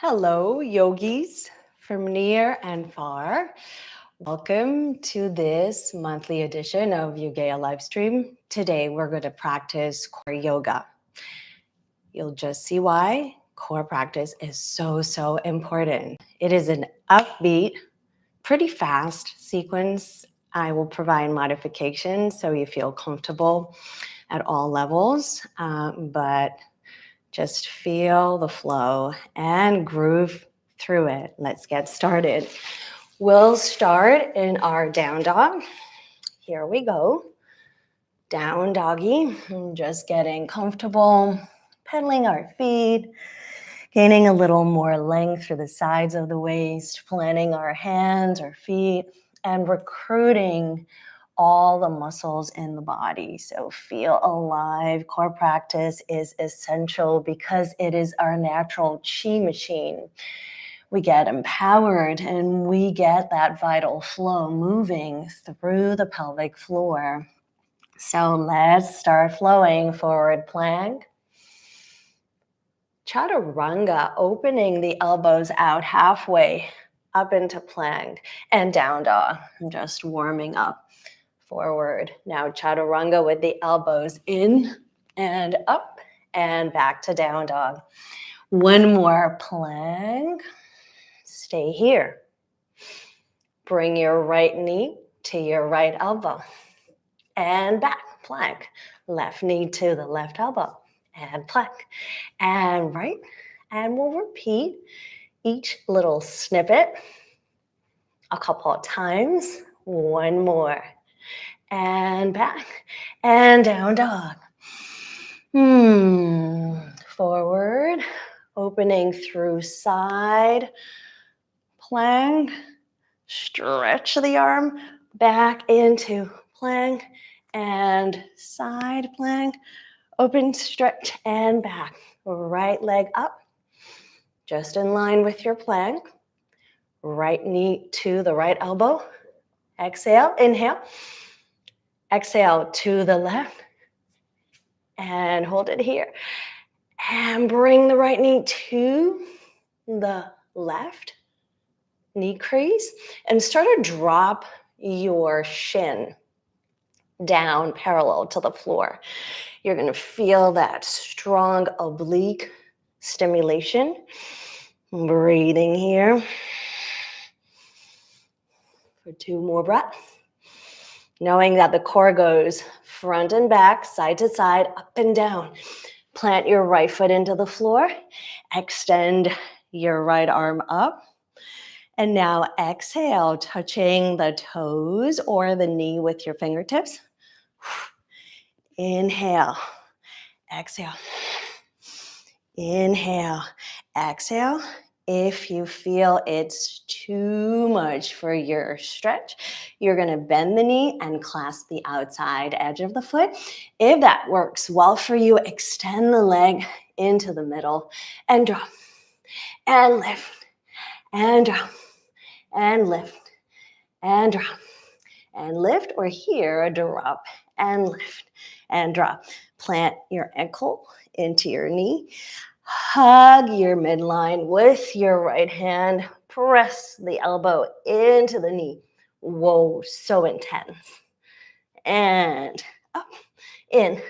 Hello, yogis from near and far. Welcome to this monthly edition of Yogaya Livestream. Today, we're going to practice core yoga. You'll just see why core practice is so important. It is an upbeat, pretty fast sequence. I will provide modifications so you feel comfortable at all levels, but just feel the flow and groove through it. Let's get started. We'll start in our down dog. Here we go. Down doggy. Just getting comfortable, pedaling our feet, gaining a little more length through the sides of the waist, planting our hands, our feet, and recruiting all the muscles in the body. So feel alive. Core practice is essential because it is our natural chi machine. We get empowered and we get that vital flow moving through the pelvic floor. So let's start flowing. Forward plank. Chaturanga, opening the elbows out halfway up into plank, and down dog. I'm just warming up. Forward. Now chaturanga with the elbows in and up and back to down dog. One more plank. Stay here. Bring your right knee to your right elbow and back, plank. Left knee to the left elbow and plank. And right. And we'll repeat each little snippet a couple of times. One more. And back and down dog. Forward, opening through side plank. Stretch the arm back into plank and side plank. Open, stretch, and back. Right leg up, just in line with your plank. Right knee to the right elbow. Exhale, inhale. Exhale to the left and hold it here. And bring the right knee to the left knee crease and start to drop your shin down parallel to the floor. You're going to feel that strong oblique stimulation. Breathing here for 2 more breaths. Knowing that the core goes front and back, side to side, up and down. Plant your right foot into the floor. Extend your right arm up. And now exhale, touching the toes or the knee with your fingertips. Inhale. Exhale. Inhale. Exhale. If you feel it's too much for your stretch, you're going to bend the knee and clasp the outside edge of the foot. If that works well for you, extend the leg into the middle and drop and lift and drop and lift and drop and lift, or here, a drop and lift and drop. Plant your ankle into your knee. Hug your midline with your right hand. Press the elbow into the knee. Whoa, so intense. And up, in,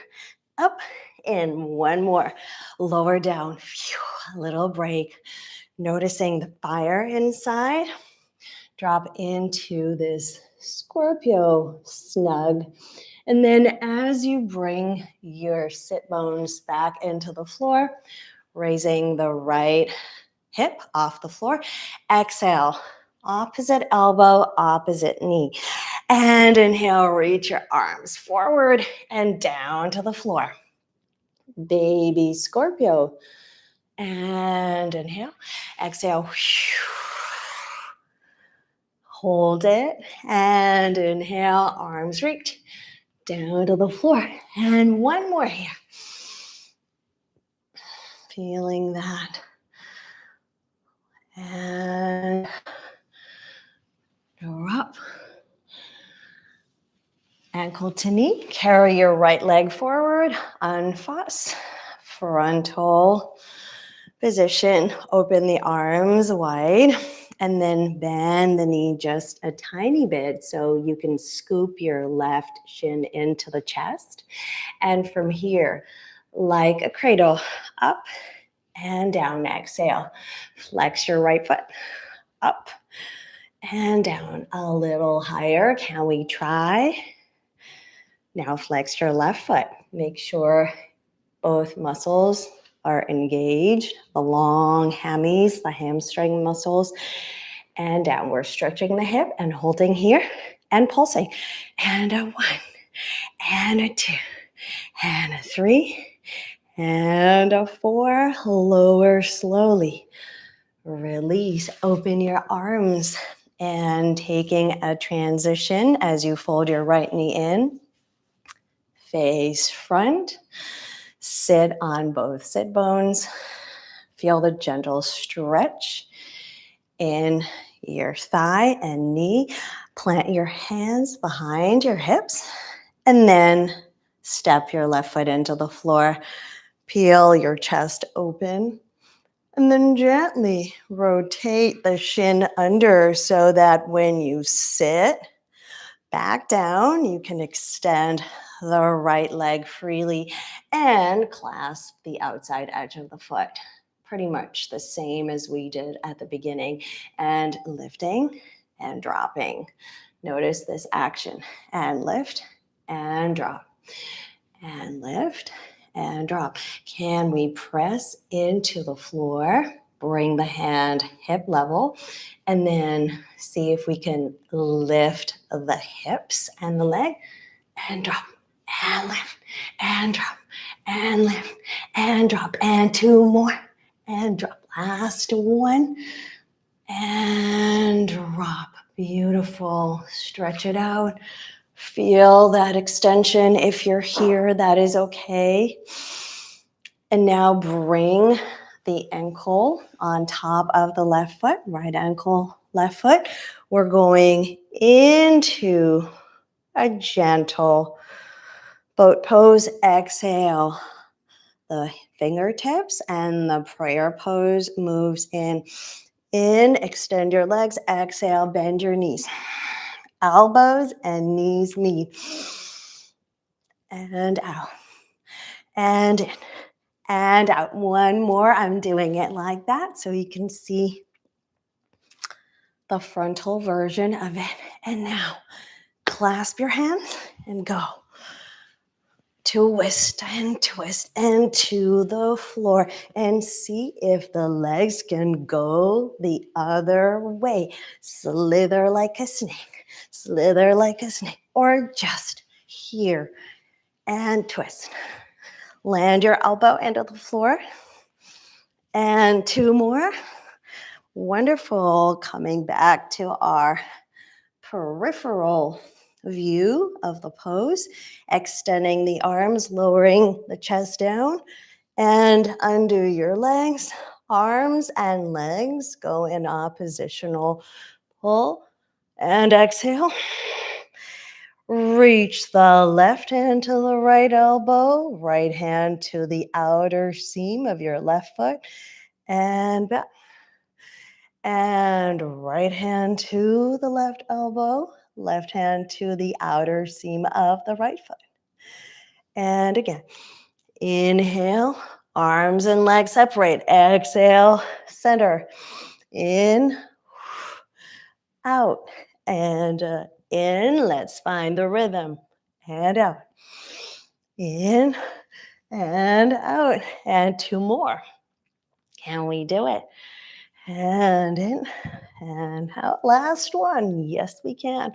up, in. One more. Lower down. Phew, a little break. Noticing the fire inside. Drop into this Scorpio snug. And then as you bring your sit bones back into the floor, raising the right hip off the floor. Exhale, opposite elbow, opposite knee. And inhale, reach your arms forward and down to the floor. Baby Scorpio. And inhale, exhale. Hold it and inhale, arms reach down to the floor. And one more here. Feeling that. And drop. Ankle to knee. Carry your right leg forward. Unfuss. Frontal position, open the arms wide, and then bend the knee just a tiny bit so you can scoop your left shin into the chest. And from here, like a cradle, up and down. Exhale. Flex your right foot, up and down. A little higher. Can we try? Now flex your left foot. Make sure both muscles are engaged, the long hammies, the hamstring muscles, and down. We're stretching the hip and holding here and pulsing. And a 1, and a 2, and a 3, and a 4. Lower slowly. Release. Open your arms and taking a transition as you fold your right knee in. Face front. Sit on both sit bones. Feel the gentle stretch in your thigh and knee. Plant your hands behind your hips and then step your left foot into the floor. Peel your chest open and then gently rotate the shin under so that when you sit back down, you can extend the right leg freely and clasp the outside edge of the foot. Pretty much the same as we did at the beginning. And lifting and dropping. Notice this action. And lift and drop. And lift and drop. Can we press into the floor? Bring the hand hip level and then see if we can lift the hips and the leg and drop and lift and drop and lift and drop and 2 more and drop. Last 1 and drop. Beautiful. Stretch it out. Feel that extension. If you're here, that is okay. And now bring the ankle on top of the left foot, right ankle, left foot. We're going into a gentle boat pose. Exhale. The fingertips and the prayer pose moves in. In, extend your legs. Exhale, bend your knees. Elbows and knees meet. And out. And in. And out. 1 more. I'm doing it like that so you can see the frontal version of it. And now clasp your hands and go. Twist and twist and to the floor and see if the legs can go the other way. Slither like a snake. Slither like a snake. Or just here and twist. Land your elbow into the floor. And 2 more. Wonderful. Coming back to our peripheral view of the pose. Extending the arms, lowering the chest down. And undo your legs. Arms and legs go in oppositional pull. And exhale. Reach the left hand to the right elbow, right hand to the outer seam of your left foot, and back. And right hand to the left elbow, left hand to the outer seam of the right foot. And again, inhale, arms and legs separate. Exhale, center. In, out, and in. Let's find the rhythm. And out. In and out. And 2 more. Can we do it? And in and out. Last one. Yes, we can.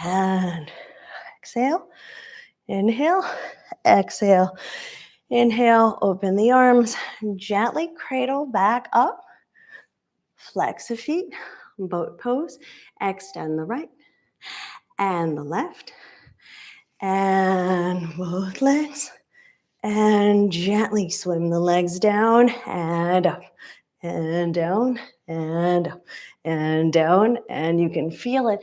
And exhale. Inhale. Exhale. Inhale. Open the arms. Gently cradle back up. Flex the feet. Boat pose. Extend the right and the left. And both legs. And gently swim the legs down and up and down, and up, and down, and you can feel it.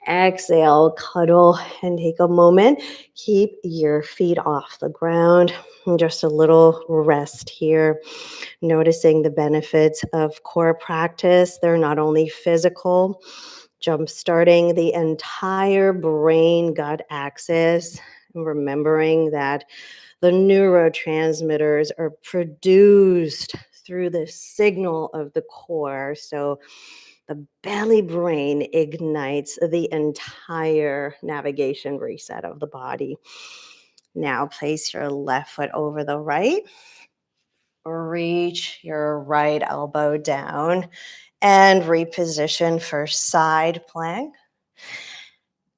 Exhale, cuddle, and take a moment. Keep your feet off the ground. And just a little rest here. Noticing the benefits of core practice. They're not only physical, jump starting the entire brain gut axis, remembering that the neurotransmitters are produced through the signal of the core. So the belly brain ignites the entire navigation reset of the body. Now place your left foot over the right. Reach your right elbow down and reposition for side plank.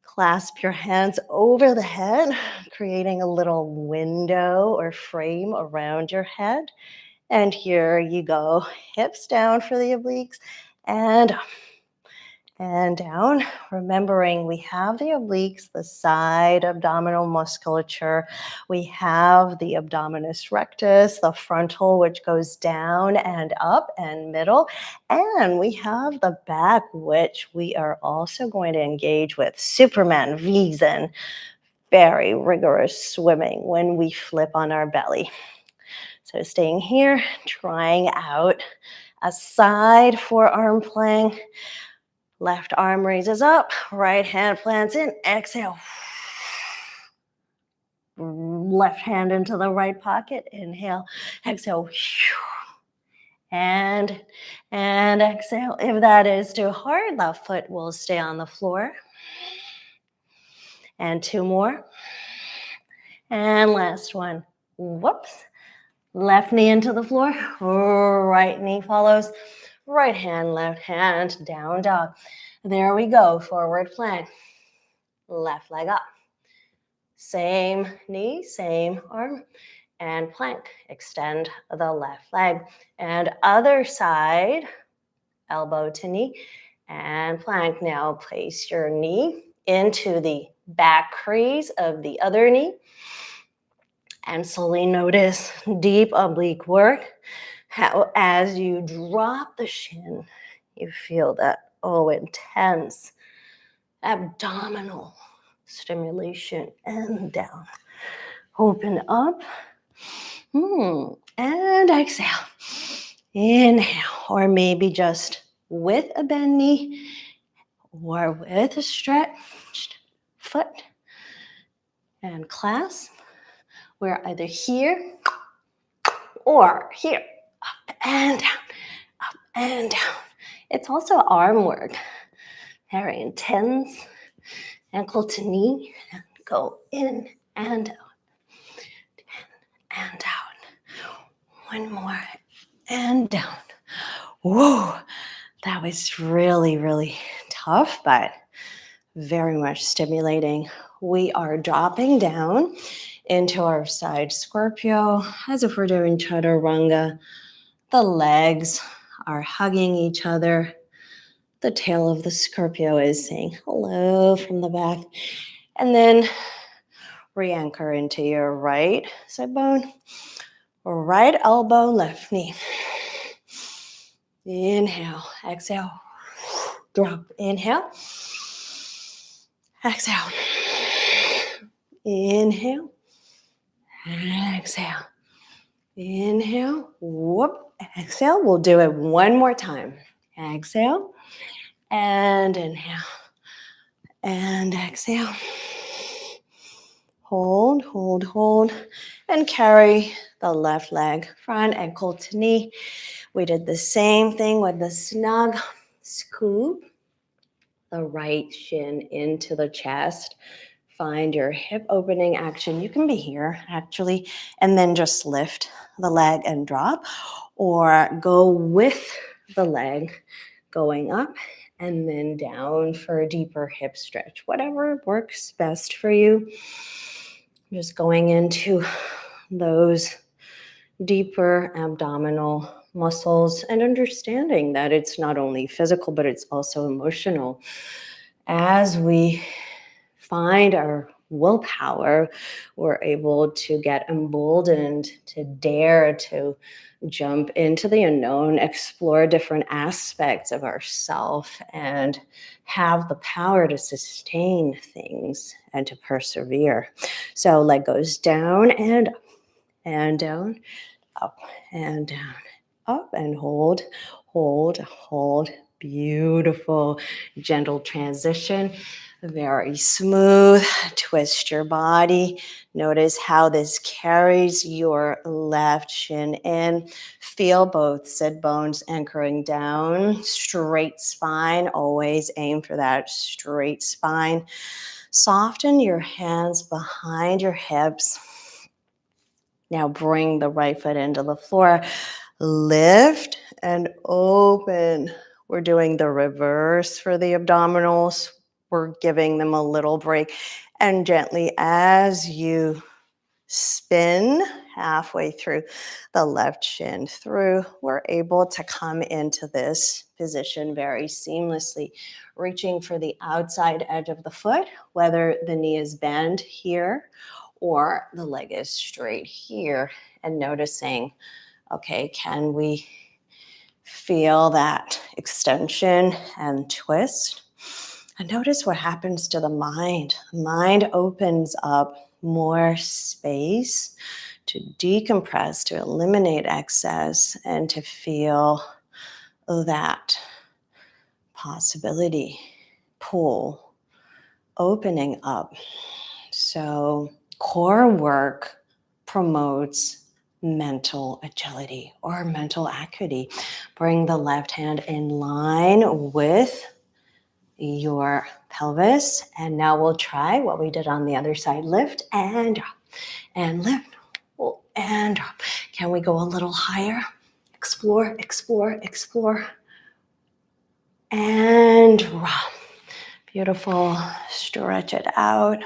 Clasp your hands over the head, creating a little window or frame around your head. And here you go. Hips down for the obliques and up and down. Remembering we have the obliques, the side abdominal musculature. We have the abdominis rectus, the frontal, which goes down and up and middle. And we have the back, which we are also going to engage with. Superman, V's, and very rigorous swimming when we flip on our belly. So staying here, trying out a side forearm plank. Left arm raises up, right hand plants in, exhale. Left hand into the right pocket, inhale, exhale. And exhale. If that is too hard, left foot will stay on the floor. And two more. And last one. Whoops. Left knee into the floor, right knee follows. Right hand, left hand, down dog. There we go, forward plank. Left leg up. Same knee, same arm, and plank. Extend the left leg. And other side, elbow to knee, and plank. Now place your knee into the back crease of the other knee. And slowly notice deep oblique work. How as you drop the shin, you feel that, intense abdominal stimulation and down. Open up. And exhale. Inhale, or maybe just with a bend knee or with a stretched foot. And clasp. We're either here or here. Up and down, up and down. It's also arm work. Very intense. Ankle to knee. And go in and out. And out. One more. And down. Whoa. That was really, really tough, but very much stimulating. We are dropping down into our side Scorpio as if we're doing chaturanga. The legs are hugging each other. The tail of the Scorpio is saying hello from the back. And then re-anchor into your right side bone. Right elbow, left knee. Inhale, exhale. Drop, inhale. Exhale. Inhale. Exhale. Inhale. Whoop. Exhale. We'll do it one more time. Exhale. And inhale. And exhale. Hold, hold, hold. And carry the left leg, front ankle to knee. We did the same thing with the snug scoop. The right shin into the chest. Find your hip opening action. You can be here actually, and then just lift the leg and drop, or go with the leg going up and then down for a deeper hip stretch. Whatever works best for you. Just going into those deeper abdominal muscles and understanding that it's not only physical, but it's also emotional. As we find our willpower, we're able to get emboldened to dare to jump into the unknown, explore different aspects of ourself, and have the power to sustain things and to persevere. So leg goes down and down, up and down, up and hold, hold, hold. Beautiful, gentle transition. Very smooth. Twist your body. Notice how this carries your left shin in. Feel both sit bones anchoring down. Straight spine. Always aim for that straight spine. Soften your hands behind your hips. Now bring the right foot into the floor. Lift and open. We're doing the reverse for the abdominals. We're giving them a little break. And gently, as you spin halfway through the left shin through, we're able to come into this position very seamlessly, reaching for the outside edge of the foot, whether the knee is bent here or the leg is straight here, and noticing, okay, can we feel that extension and twist? And notice what happens to the mind. The mind opens up more space to decompress, to eliminate excess, and to feel that possibility pull opening up. So core work promotes mental agility or mental acuity. Bring the left hand in line with your pelvis. And now we'll try what we did on the other side. Lift and drop and lift and drop. Can we go a little higher? Explore, explore, explore. And drop. Beautiful. Stretch it out.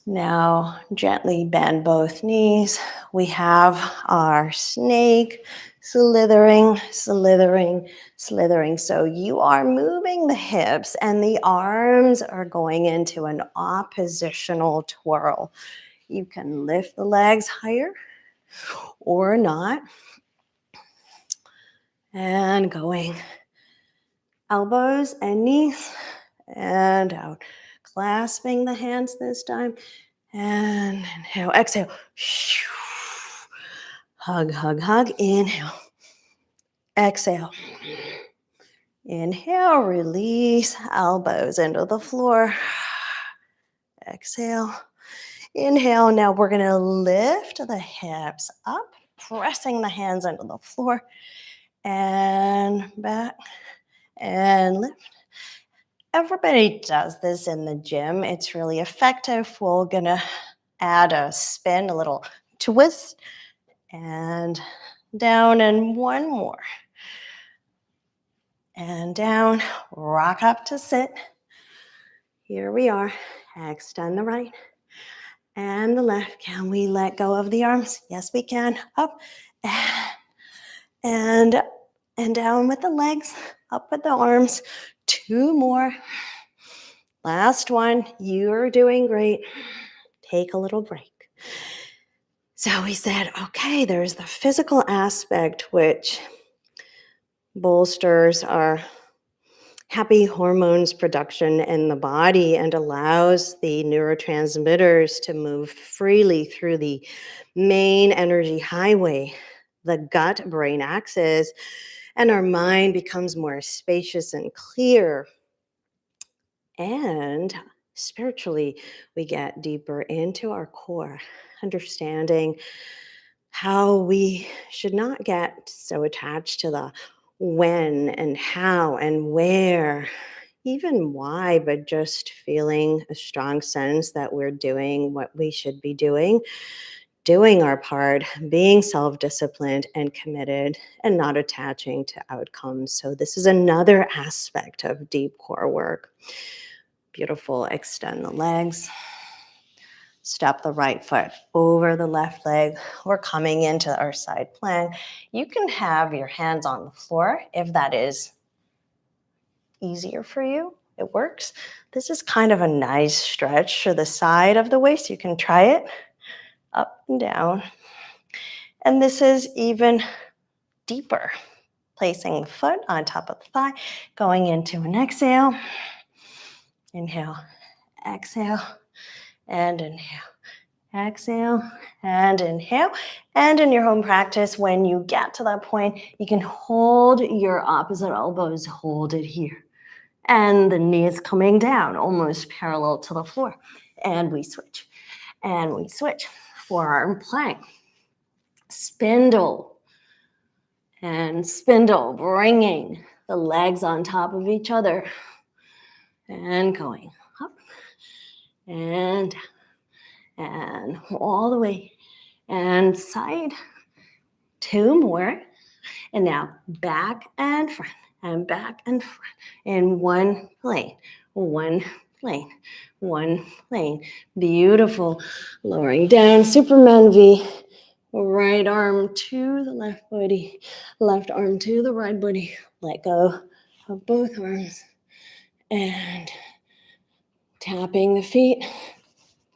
Now gently bend both knees. We have our snake slithering, slithering, slithering. So you are moving the hips and the arms are going into an oppositional twirl. You can lift the legs higher or not. And going elbows and knees and out. Clasping the hands this time. And inhale, exhale. Hug, hug, hug. Inhale. Exhale. Inhale, release elbows into the floor. Exhale. Inhale. Now we're going to lift the hips up, pressing the hands into the floor. And back. And lift. Everybody does this in the gym. It's really effective. We're gonna add a spin, a little twist, and down, and one more. And down, rock up to sit. Here we are. Extend the right and the left. Can we let go of the arms? Yes, we can. Up and down with the legs, up with the arms. Two more. Last one. You're doing great. Take a little break. So we said, okay, there's the physical aspect which bolsters our happy hormones production in the body and allows the neurotransmitters to move freely through the main energy highway, the gut-brain axis, and our mind becomes more spacious and clear. And spiritually, we get deeper into our core, understanding how we should not get so attached to the when and how and where, even why, but just feeling a strong sense that we're doing what we should be doing our part, being self-disciplined and committed, and not attaching to outcomes. So this is another aspect of deep core work. Beautiful. Extend the legs. Step the right foot over the left leg. We're coming into our side plank. You can have your hands on the floor if that is easier for you. It works. This is kind of a nice stretch for the side of the waist. You can try it. Up and down. And this is even deeper. Placing the foot on top of the thigh, going into an exhale. Inhale, exhale, and inhale. Exhale and inhale. And in your home practice, when you get to that point, you can hold your opposite elbows, hold it here. And the knees coming down, almost parallel to the floor. And we switch. And we switch. Forearm plank. Spindle. And spindle, bringing the legs on top of each other. And going up. And down. And all the way. And side. Two more. And now back and front. And back and front. In one plane. One plane. One plane. Beautiful. Lowering down. Superman V. Right arm to the left body. Left arm to the right body. Let go of both arms. And tapping the feet.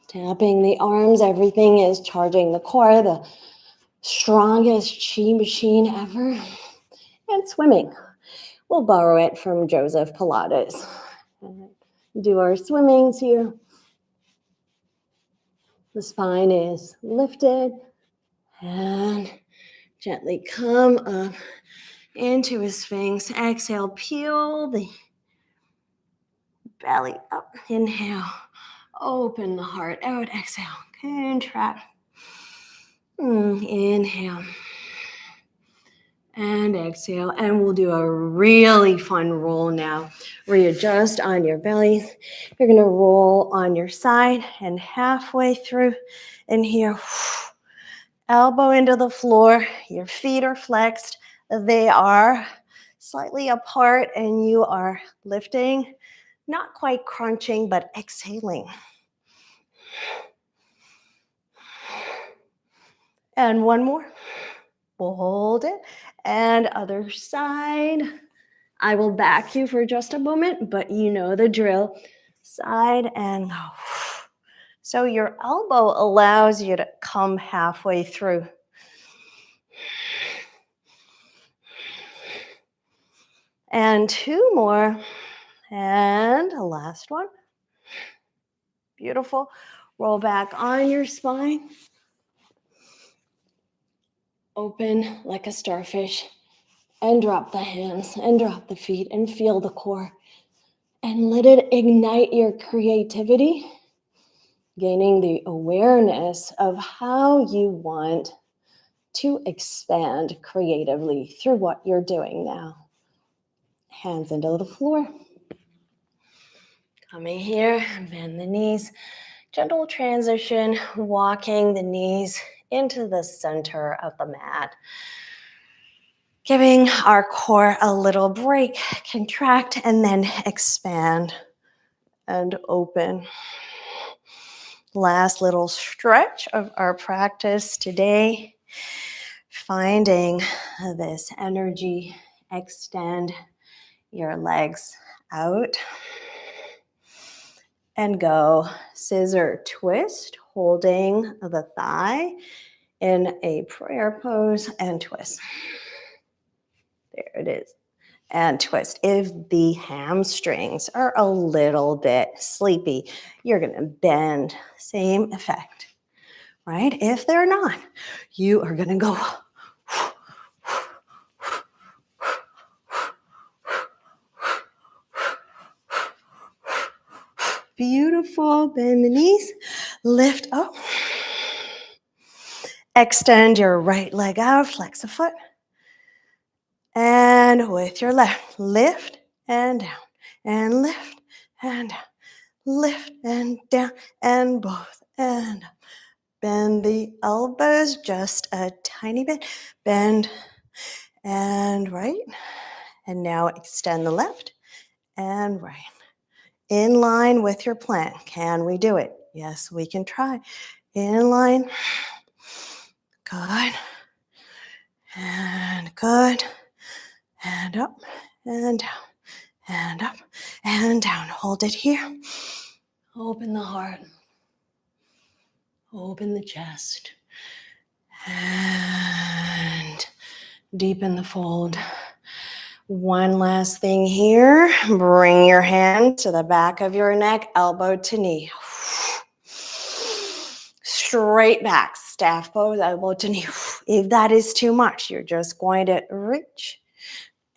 Tapping the arms. Everything is charging the core. The strongest chi machine ever. And swimming. We'll borrow it from Joseph Pilates. Do our swimmings here. The spine is lifted. And gently come up into a sphinx. Exhale, peel the belly up. Inhale, open the heart out. Exhale, contract. Inhale. And exhale. And we'll do a really fun roll now, where you just on your belly. You're going to roll on your side and halfway through. And here, elbow into the floor. Your feet are flexed. They are slightly apart, and you are lifting, not quite crunching, but exhaling. And one more. We'll hold it. And other side. I will back you for just a moment, but you know the drill. Side and go. So your elbow allows you to come halfway through. And two more. And the last one. Beautiful. Roll back on your spine. Open like a starfish. And drop the hands and drop the feet and feel the core. And let it ignite your creativity. Gaining the awareness of how you want to expand creatively through what you're doing now. Hands into the floor. Coming here, bend the knees. Gentle transition, walking the knees into the center of the mat. Giving our core a little break, contract, and then expand and open. Last little stretch of our practice today. Finding this energy, extend your legs out and go scissor twist, holding the thigh in a prayer pose and twist. There it is. And twist. If the hamstrings are a little bit sleepy, you're going to bend. Same effect, right? If they're not, you are going to go. Beautiful. Bend the knees. Lift up. Extend your right leg out. Flex the foot. And with your left, lift and down. And lift and down. Lift and down. And both. And up. Bend the elbows just a tiny bit. Bend and right. And now extend the left and right. In line with your plan. Can we do it? Yes, we can try. In line. Good. And good. And up and down. And up and down. Hold it here. Open the heart. Open the chest. And deepen the fold. One last thing here. Bring your hand to the back of your neck, elbow to knee. Straight back, staff pose, elbow to knee. If that is too much, you're just going to reach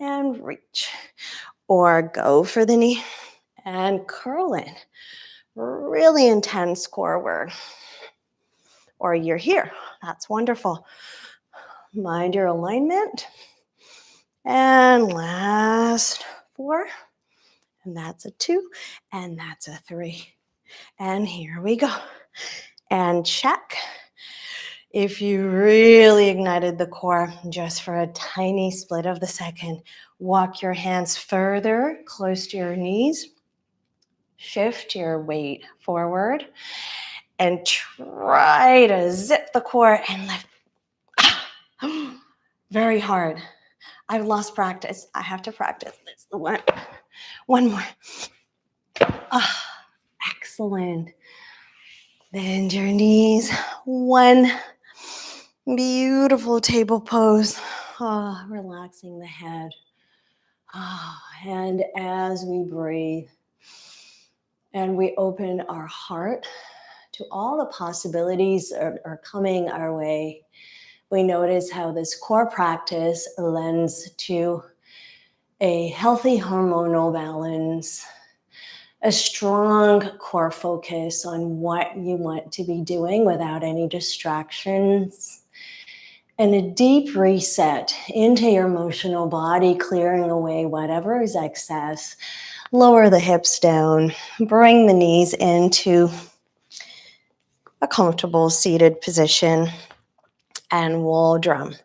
and reach. Or go for the knee and curl in. Really intense core work. Or you're here. That's wonderful. Mind your alignment. And last 4. And that's a 2. And that's a 3. And here we go. And check. If you really ignited the core just for a tiny split of the second, walk your hands further, close to your knees. Shift your weight forward and try to zip the core and lift. Very hard. I've lost practice. I have to practice this. One more. Excellent. Bend your knees. One beautiful table pose. Relaxing the head. And as we breathe and we open our heart to all the possibilities are coming our way, we notice how this core practice lends to a healthy hormonal balance, a strong core focus on what you want to be doing without any distractions, and a deep reset into your emotional body, clearing away whatever is excess. Lower the hips down, bring the knees into a comfortable seated position, and we'll drum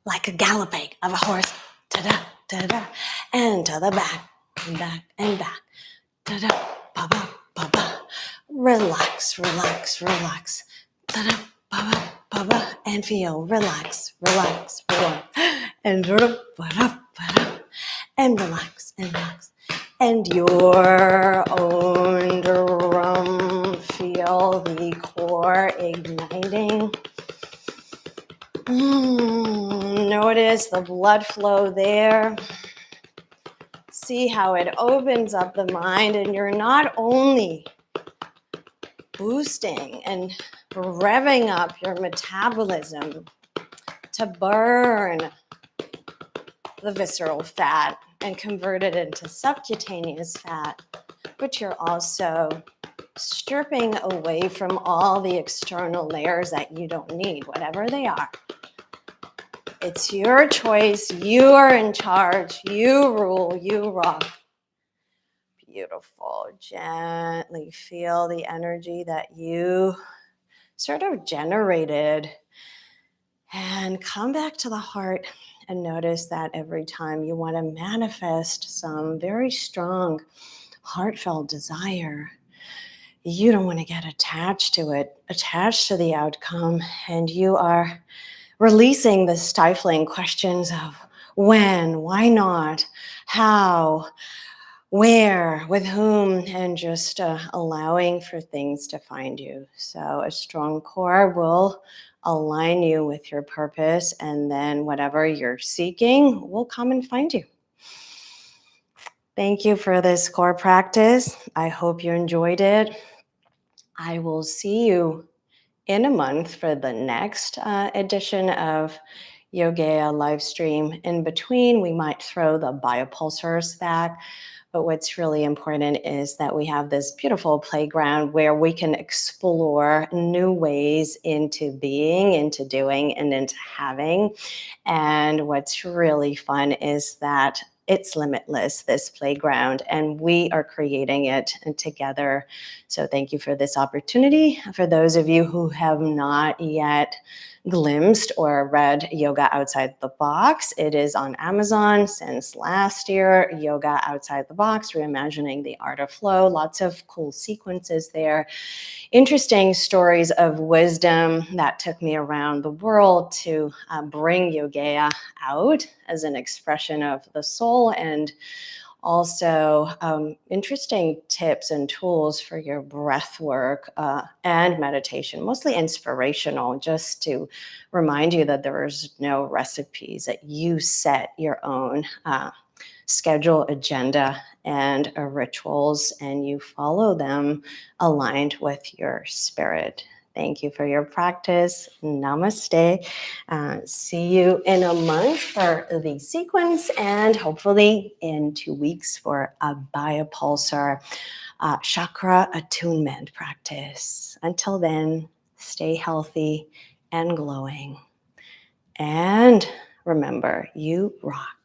like a galloping of a horse. Ta-da, ta-da, and to the back, and back, and back. Ta-da, ba-ba, ba-ba. Relax, relax, relax. Ta-da, ba-ba, ba-ba. And feel, relax, relax, relax. And ba-da, ba-da. And relax, and relax. And your own drum, feel the core igniting. Notice the blood flow there. See how it opens up the mind, and you're not only boosting and revving up your metabolism to burn the visceral fat and convert it into subcutaneous fat, but you're also stripping away from all the external layers that you don't need, whatever they are. It's your choice. You are in charge. You rule. You rock. Beautiful. Gently feel the energy that you sort of generated. And come back to the heart and notice that every time you want to manifest some very strong, heartfelt desire, you don't want to get attached to it, attached to the outcome, and you are releasing the stifling questions of when, why not, how, where, with whom, and just allowing for things to find you. So a strong core will align you with your purpose, and then whatever you're seeking will come and find you. Thank you for this core practice. I hope you enjoyed it. I will see you in a month for the next edition of Yogaya live stream. In between, we might throw the biopulsars back. But what's really important is that we have this beautiful playground where we can explore new ways into being, into doing, and into having. And what's really fun is that it's limitless, this playground, and we are creating it together. So thank you for this opportunity. For those of you who have not yet glimpsed or read Yoga Outside the Box, it is on Amazon since last year. Yoga Outside the Box, Reimagining the Art of Flow. Lots of cool sequences there. Interesting stories of wisdom that took me around the world to bring Yogaya out as an expression of the soul, and Also, interesting tips and tools for your breath work and meditation, mostly inspirational, just to remind you that there is no recipes, that you set your own schedule, agenda, and rituals, and you follow them aligned with your spirit. Thank you for your practice. Namaste. See you in a month for the sequence, and hopefully in 2 weeks for a biopulsar chakra attunement practice. Until then, stay healthy and glowing. And remember, you rock.